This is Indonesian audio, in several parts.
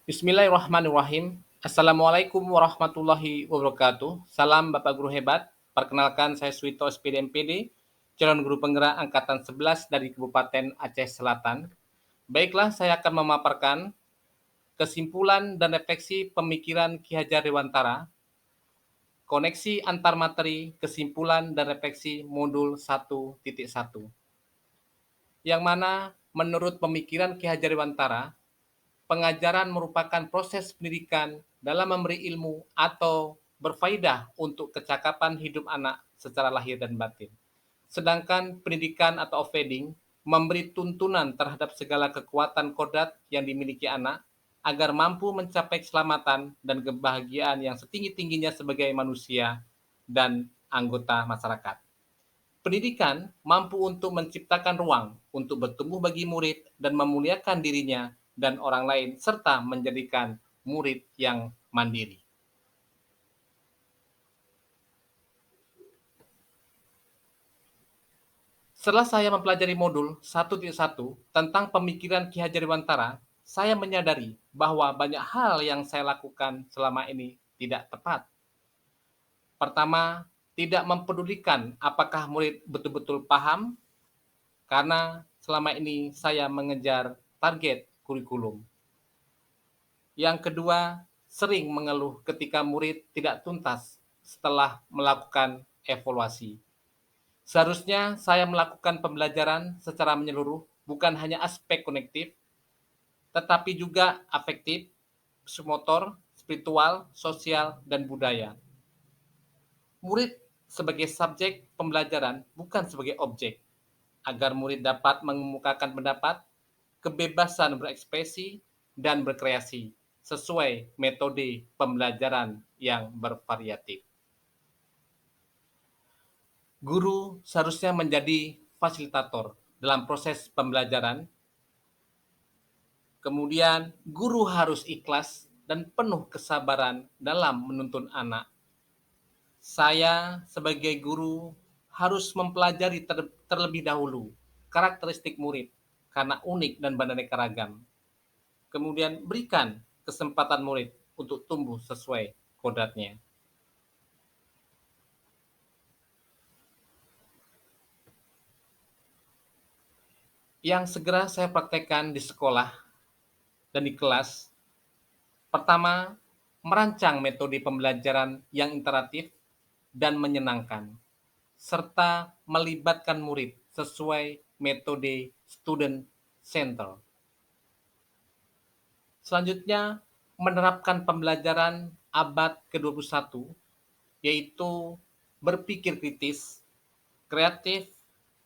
Bismillahirrahmanirrahim. Assalamualaikum warahmatullahi wabarakatuh. Salam Bapak Guru hebat. Perkenalkan saya Suito SPD MPD, calon guru penggerak angkatan 11 dari Kabupaten Aceh Selatan. Baiklah, saya akan memaparkan kesimpulan dan refleksi pemikiran Ki Hajar Dewantara, koneksi antar materi, kesimpulan dan refleksi modul 1.1. Yang mana menurut pemikiran Ki Hajar Dewantara, pengajaran merupakan proses pendidikan dalam memberi ilmu atau berfaedah untuk kecakapan hidup anak secara lahir dan batin. Sedangkan pendidikan atau feeding memberi tuntunan terhadap segala kekuatan kodrat yang dimiliki anak agar mampu mencapai keselamatan dan kebahagiaan yang setinggi-tingginya sebagai manusia dan anggota masyarakat. Pendidikan mampu untuk menciptakan ruang untuk bertumbuh bagi murid dan memuliakan dirinya dan orang lain, serta menjadikan murid yang mandiri. Setelah saya mempelajari modul 1.1 tentang pemikiran Ki Hajar Dewantara, saya menyadari bahwa banyak hal yang saya lakukan selama ini tidak tepat. Pertama, tidak mempedulikan apakah murid betul-betul paham, karena selama ini saya mengejar target kurikulum. Yang kedua, sering mengeluh ketika murid tidak tuntas setelah melakukan evaluasi. Seharusnya saya melakukan pembelajaran secara menyeluruh, bukan hanya aspek kognitif, tetapi juga afektif, psikomotor, spiritual, sosial, dan budaya. Murid sebagai subjek pembelajaran, bukan sebagai objek, agar murid dapat mengemukakan pendapat, kebebasan berekspresi, dan berkreasi sesuai metode pembelajaran yang bervariatif. Guru seharusnya menjadi fasilitator dalam proses pembelajaran. Kemudian, guru harus ikhlas dan penuh kesabaran dalam menuntun anak. Saya sebagai guru harus mempelajari terlebih dahulu karakteristik murid karena unik dan beraneka ragam. Kemudian berikan kesempatan murid untuk tumbuh sesuai kodratnya. Yang segera saya praktekkan di sekolah dan di kelas, pertama, merancang metode pembelajaran yang interaktif dan menyenangkan, serta melibatkan murid sesuai metode student center. Selanjutnya, menerapkan pembelajaran abad ke-21, yaitu berpikir kritis, kreatif,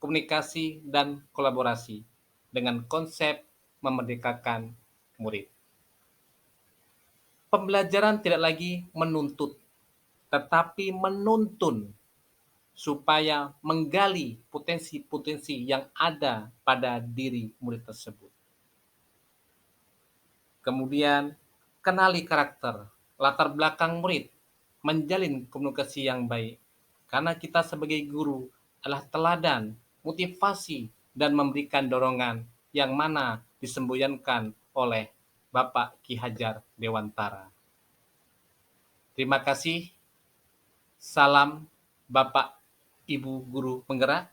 komunikasi, dan kolaborasi dengan konsep memerdekakan murid. Pembelajaran tidak lagi menuntut, tetapi menuntun supaya menggali potensi-potensi yang ada pada diri murid tersebut. Kemudian, kenali karakter, latar belakang murid, menjalin komunikasi yang baik. Karena kita sebagai guru adalah teladan, motivasi, dan memberikan dorongan yang mana disemboyankan oleh Bapak Ki Hajar Dewantara. Terima kasih. Salam Bapak Ibu Guru Penggerak.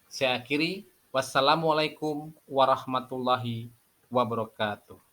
Saya akhiri. Wassalamualaikum warahmatullahi wabarakatuh.